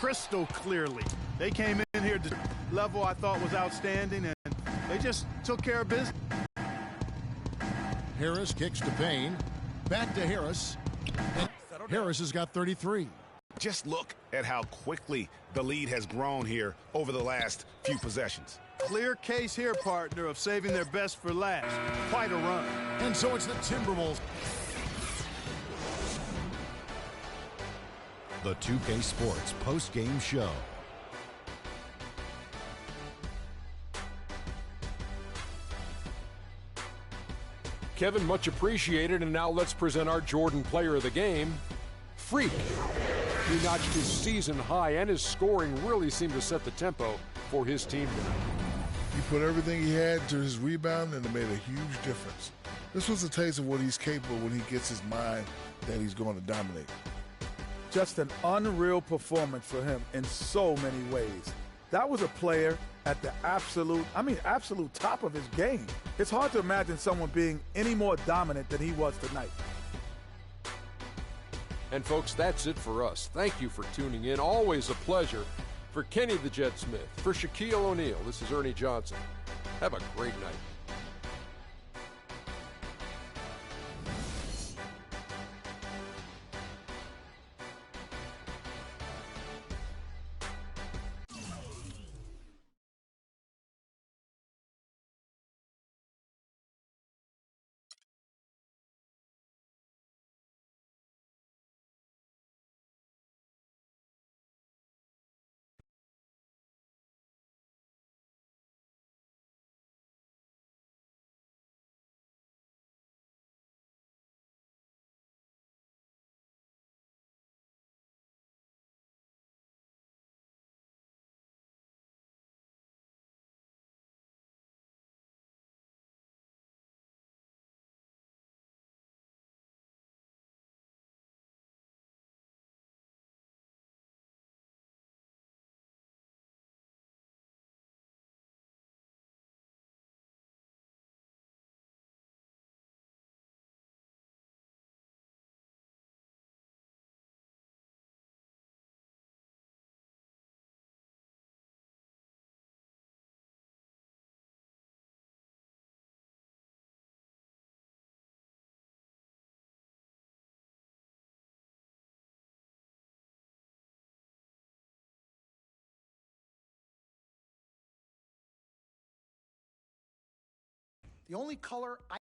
crystal clearly. They came in here to level I thought was outstanding, and they just took care of business. Harris kicks to Payne. Back to Harris. And Harris has got 33. Just look at how quickly the lead has grown here over the last few possessions. Clear case here, partner, of saving their best for last. Quite a run. And so it's the Timberwolves. The 2K Sports post-game show. Kevin, much appreciated, and now let's present our Jordan Player of the Game, Freak. He notched his season high, and his scoring really seemed to set the tempo for his team tonight. He put everything he had into his rebound, and it made a huge difference. This was a taste of what he's capable when he gets his mind that he's going to dominate. Just an unreal performance for him in so many ways. That was a player at the absolute top of his game. It's hard to imagine someone being any more dominant than he was tonight. And folks, that's it for us. Thank you for tuning in. Always a pleasure. For Kenny the Jet Smith, for Shaquille O'Neal, this is Ernie Johnson. Have a great night. The only color I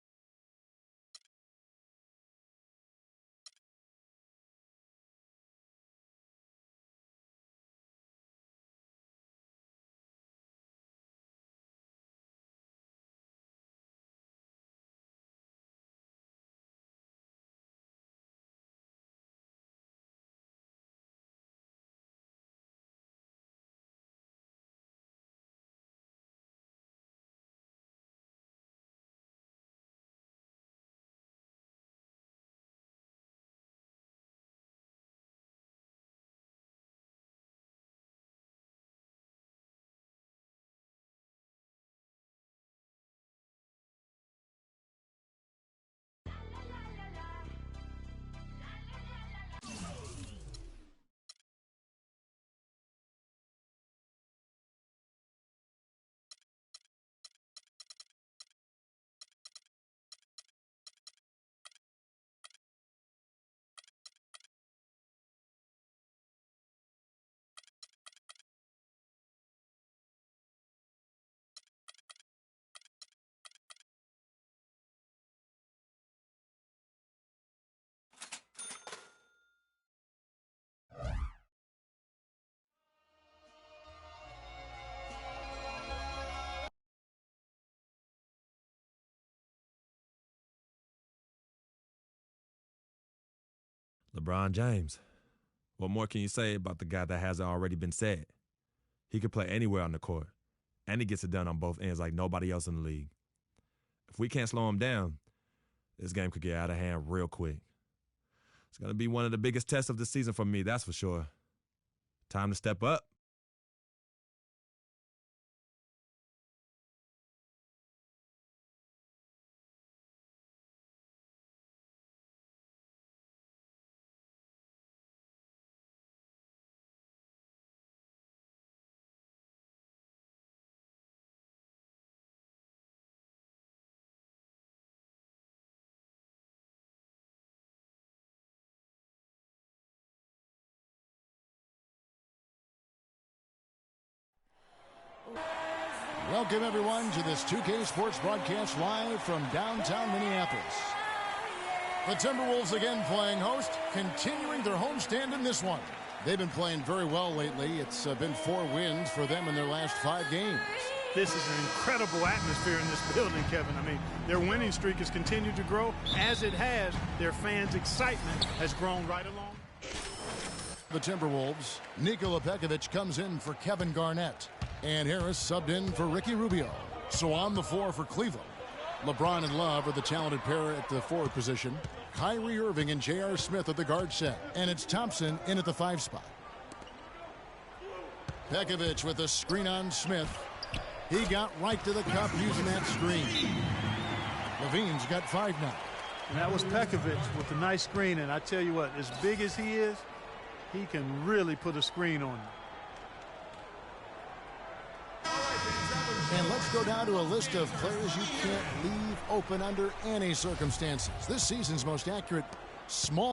LeBron James. What more can you say about the guy that hasn't already been said? He can play anywhere on the court, and he gets it done on both ends like nobody else in the league. If we can't slow him down, this game could get out of hand real quick. It's going to be one of the biggest tests of the season for me, that's for sure. Time to step up. Welcome, everyone, to this 2K Sports broadcast live from downtown Minneapolis. The Timberwolves again playing host, continuing their homestand in this one. They've been playing very well lately. It's been 4 wins for them in their last 5 games. This is an incredible atmosphere in this building, Kevin. I mean, their winning streak has continued to grow. As it has, their fans' excitement has grown right along. The Timberwolves, Nikola Pekovic comes in for Kevin Garnett. And Harris subbed in for Ricky Rubio. So on the floor for Cleveland, LeBron and Love are the talented pair at the forward position. Kyrie Irving and J.R. Smith at the guard set. And it's Thompson in at the 5 spot. Pekovic with a screen on Smith. He got right to the cup using that screen. Levine's got 5 now. And that was Pekovic with a nice screen. And I tell you what, as big as he is, he can really put a screen on you. And let's go down to a list of players you can't leave open under any circumstances. This season's most accurate small.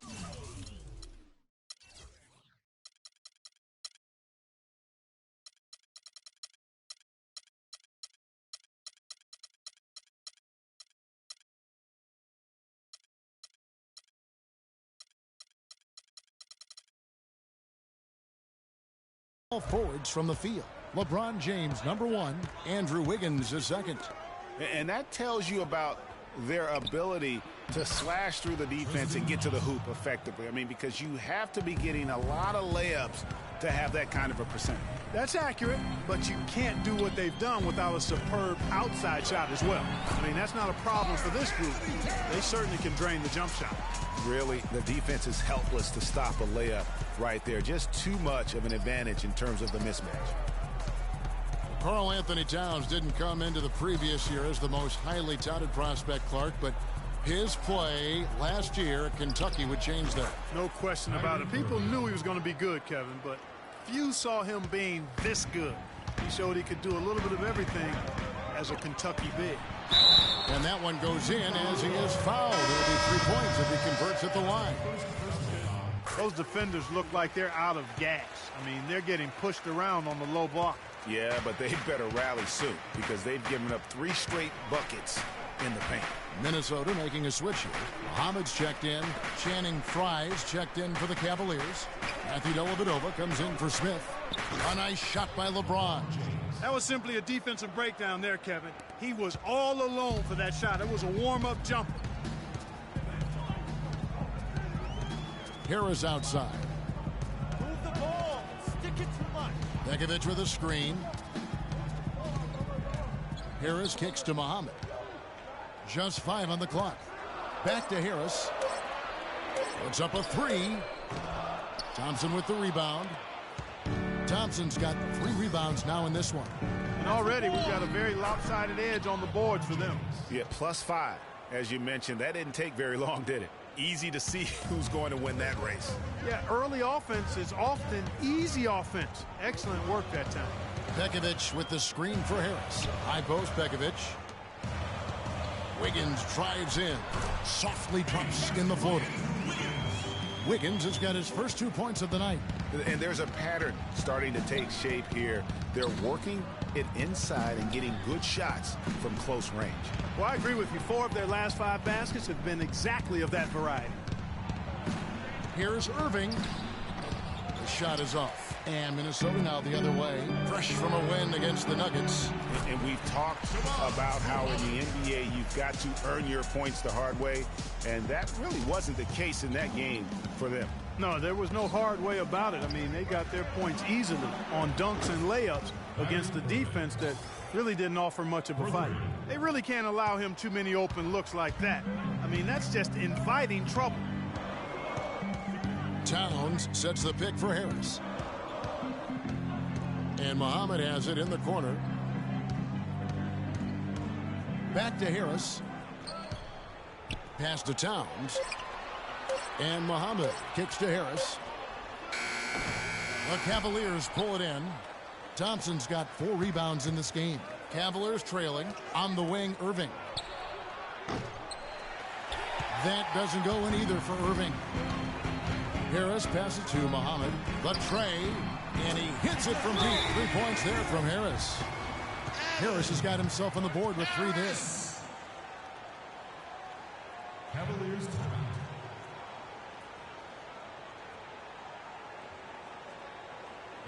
Forwards from the field. LeBron James, #1. Andrew Wiggins is 2nd. And that tells you about their ability to slash through the defense and get to the hoop effectively. I mean, because you have to be getting a lot of layups to have that kind of a percentage. That's accurate, but you can't do what they've done without a superb outside shot as well. I mean, that's not a problem for this group. They certainly can drain the jump shot. Really, the defense is helpless to stop a layup right there. Just too much of an advantage in terms of the mismatch. Karl Anthony Towns didn't come into the previous year as the most highly touted prospect, Clark, but his play last year at Kentucky would change that. No question about it. People knew he was going to be good, Kevin, but few saw him being this good. He showed he could do a little bit of everything as a Kentucky big. And that one goes in as he is fouled. It'll be 3 points if he converts at the line. Those defenders look like they're out of gas. I mean, they're getting pushed around on the low block. Yeah, but they better rally soon because they've given up 3 straight buckets in the paint. Minnesota making a switch here. Muhammad's checked in. Channing Frye's checked in for the Cavaliers. Matthew Dellavedova comes in for Smith. A nice shot by LeBron. That was simply a defensive breakdown there, Kevin. He was all alone for that shot. It was a warm-up jumper. Harris outside. Move the ball. Stick it too much. Pekovic with a screen. Harris kicks to Muhammad. Just 5 on the clock. Back to Harris. Puts up a 3. Thompson with the rebound. Thompson's got 3 rebounds now in this one. And already we've got a very lopsided edge on the boards for them. Yeah, +5. As you mentioned, that didn't take very long, did it? Easy to see who's going to win that race. Yeah, early offense is often easy offense. Excellent work that time. Pekovic with the screen for Harris. High post Pekovic. Wiggins drives in. Softly drops in the floater. Wiggins has got his first 2 points of the night. And there's a pattern starting to take shape here. They're working it inside and getting good shots from close range. Well, I agree with you. 4 of their last 5 baskets have been exactly of that variety. Here's Irving. The shot is off. And Minnesota now the other way. Fresh from a win against the Nuggets. And we've talked about how in the NBA you've got to earn your points the hard way. And that really wasn't the case in that game for them. No, there was no hard way about it. I mean, they got their points easily on dunks and layups against a defense that really didn't offer much of a fight. They really can't allow him too many open looks like that. I mean, that's just inviting trouble. Towns sets the pick for Harris. And Muhammad has it in the corner. Back to Harris. Pass to Towns. And Muhammad kicks to Harris. The Cavaliers pull it in. Thompson's got 4 rebounds in this game. Cavaliers trailing. On the wing, Irving. That doesn't go in either for Irving. Harris passes to Muhammad. The tray. And he hits it from deep. 3 points there from Harris. Harris has got himself on the board with 3 there. Cavaliers timeout.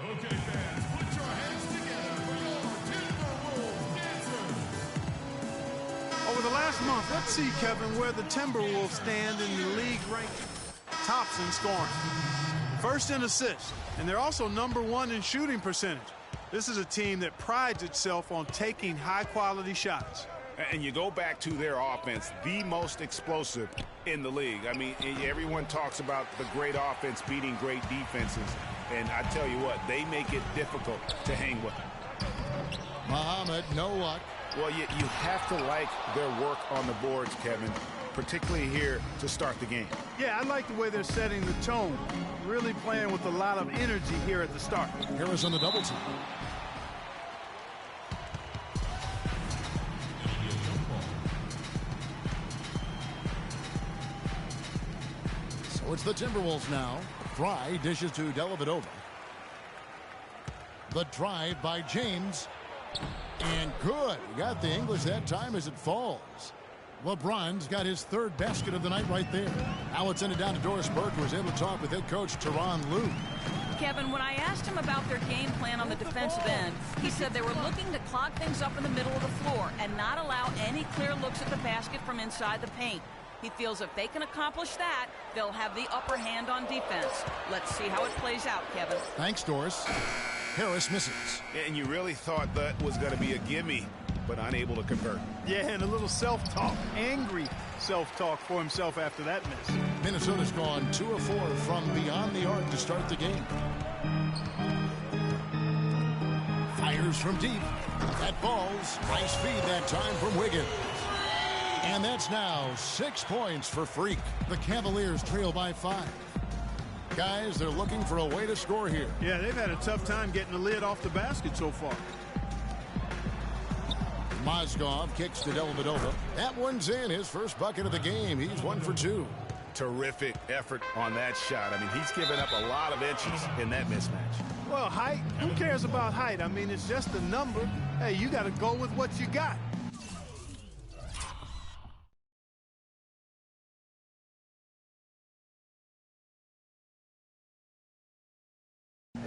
Okay, fans, put your hands together for your Timberwolves dancers. Over the last month, let's see, Kevin, where the Timberwolves stand in the league ranking. Tops in scoring. First in assists. And they're also #1 in shooting percentage. This is a team that prides itself on taking high-quality shots. And you go back to their offense, the most explosive in the league. I mean, everyone talks about the great offense beating great defenses. And I tell you what, they make it difficult to hang with them. Muhammad, no luck. Well, you have to like their work on the boards, Kevin, particularly here to start the game. Yeah, I like the way they're setting the tone. Really playing with a lot of energy here at the start. Harris on the double team. So it's the Timberwolves now. Fry dishes to Dellavedova. The drive by James. And good. He got the English that time as it falls. LeBron's got his 3rd basket of the night right there. Now it's ended down to Doris Burke, who was able to talk with head coach Tyronn Lue. Kevin, when I asked him about their game plan on the defensive end, he said they were looking to clog things up in the middle of the floor and not allow any clear looks at the basket from inside the paint. He feels if they can accomplish that, they'll have the upper hand on defense. Let's see how it plays out, Kevin. Thanks, Doris. Harris misses. And you really thought that was going to be a gimme, but unable to convert. Yeah, and a little self-talk, angry self-talk for himself after that miss. Minnesota's gone 2 of 4 from beyond the arc to start the game. Fires from deep. That falls. Nice feed that time from Wiggins. And that's now 6 points for Freak. The Cavaliers trail by 5. Guys, they're looking for a way to score here. Yeah, they've had a tough time getting the lid off the basket so far. Mozgov kicks to Dellavedova. That one's in, his first bucket of the game. He's 1 for 2. Terrific effort on that shot. I mean, he's given up a lot of inches in that mismatch. Well, height, who cares about height? I mean, it's just a number. Hey, you got to go with what you got.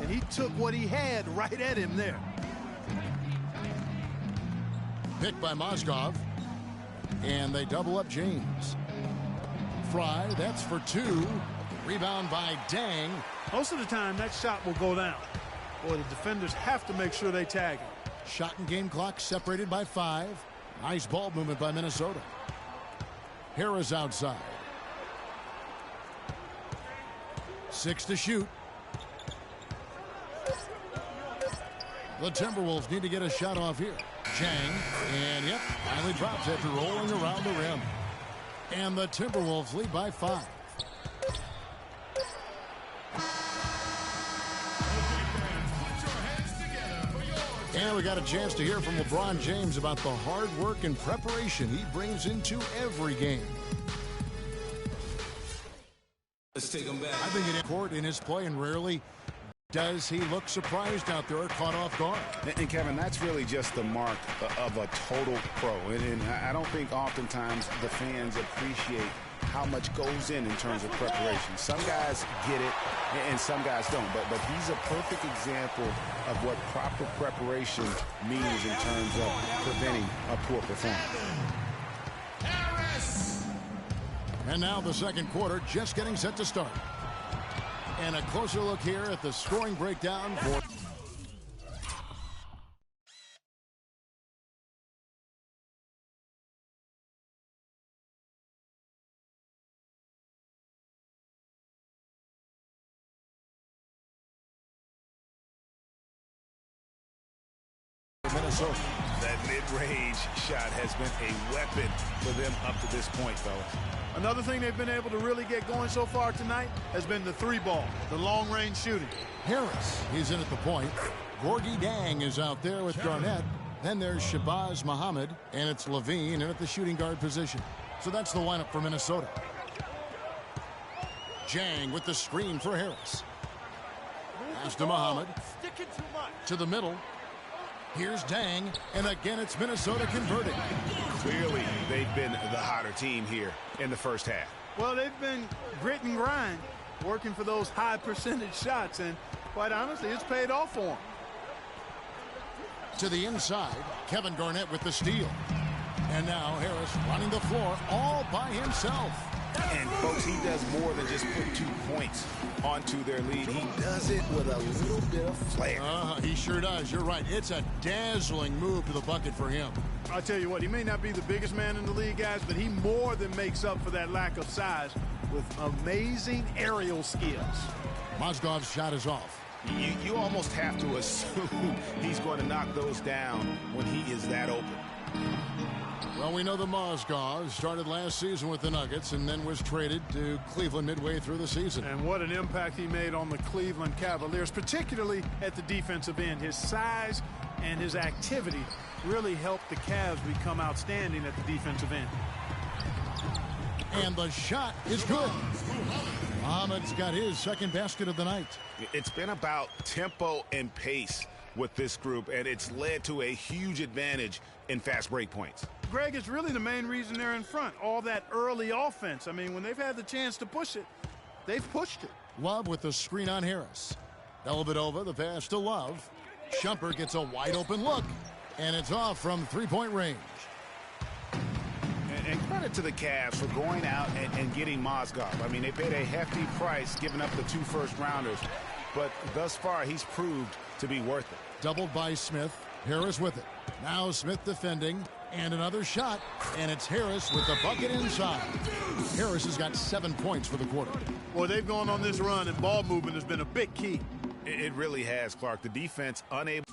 And he took what he had right at him there. Picked by Mozgov. And they double up James. Fry, that's for 2. Rebound by Dang. Most of the time, that shot will go down. Boy, the defenders have to make sure they tag him. Shot and game clock separated by 5. Nice ball movement by Minnesota. Harris outside. 6 to shoot. The Timberwolves need to get a shot off here. Chang, and yep, finally drops after rolling around the rim. And the Timberwolves lead by 5. And we got a chance to hear from LeBron James about the hard work and preparation he brings into every game. Let's take him back. I think in court in his play, and rarely does he look surprised out there or caught off guard. And Kevin, that's really just the mark of a total pro. And I don't think oftentimes the fans appreciate how much goes in terms of preparation. Some guys get it and some guys don't. But he's a perfect example of what proper preparation means in terms of preventing a poor performance. And now the second quarter just getting set to start. And a closer look here at the scoring breakdown for Minnesota. That mid-range shot has been a weapon for them up to this point, fellas. Another thing they've been able to really get going so far tonight has been the 3-ball, the long-range shooting. Harris, he's in at the point. Gorgie Dang is out there with Garnett. Then there's Shabazz Muhammad, and it's Levine in at the shooting guard position. So that's the lineup for Minnesota. Jang with the screen for Harris. Pass to Muhammad. Sticking too much. To the middle. Here's Dang, and again it's Minnesota converting. Clearly, they've been the hotter team here in the first half. Well, they've been grit and grind, working for those high percentage shots, and quite honestly, it's paid off for them. To the inside, Kevin Garnett with the steal. And now Harris running the floor all by himself. And, folks, he does more than just put 2 points onto their lead. He does it with a little bit of flair. He sure does. You're right. It's a dazzling move to the bucket for him. I'll tell you what, he may not be the biggest man in the league, guys, but he more than makes up for that lack of size with amazing aerial skills. Mozgov's shot is off. You almost have to assume he's going to knock those down when he is that open. Well, we know the Mozgov started last season with the Nuggets and then was traded to Cleveland midway through the season. And what an impact he made on the Cleveland Cavaliers, particularly at the defensive end. His size and his activity really helped the Cavs become outstanding at the defensive end. And the shot is good. Ahmed's got his second basket of the night. It's been about tempo and pace with this group, and it's led to a huge advantage in fast break points. Greg, it's really the main reason they're in front. All that early offense. I mean, when they've had the chance to push it, they've pushed it. Love with the screen on Harris. Dellavedova, the pass to Love. Shumpert gets a wide open look, and it's off from three-point range. And credit to the Cavs for going out and getting Mozgov. I mean, they paid a hefty price giving up the 2 first-rounders, but thus far he's proved to be worth it. Doubled by Smith. Harris with it. Now Smith defending, and another shot, and it's Harris with the bucket inside. Harris has got 7 points for the quarter. Well, they've gone on this run, and ball movement has been a big key. It really has, Clark. The defense unable.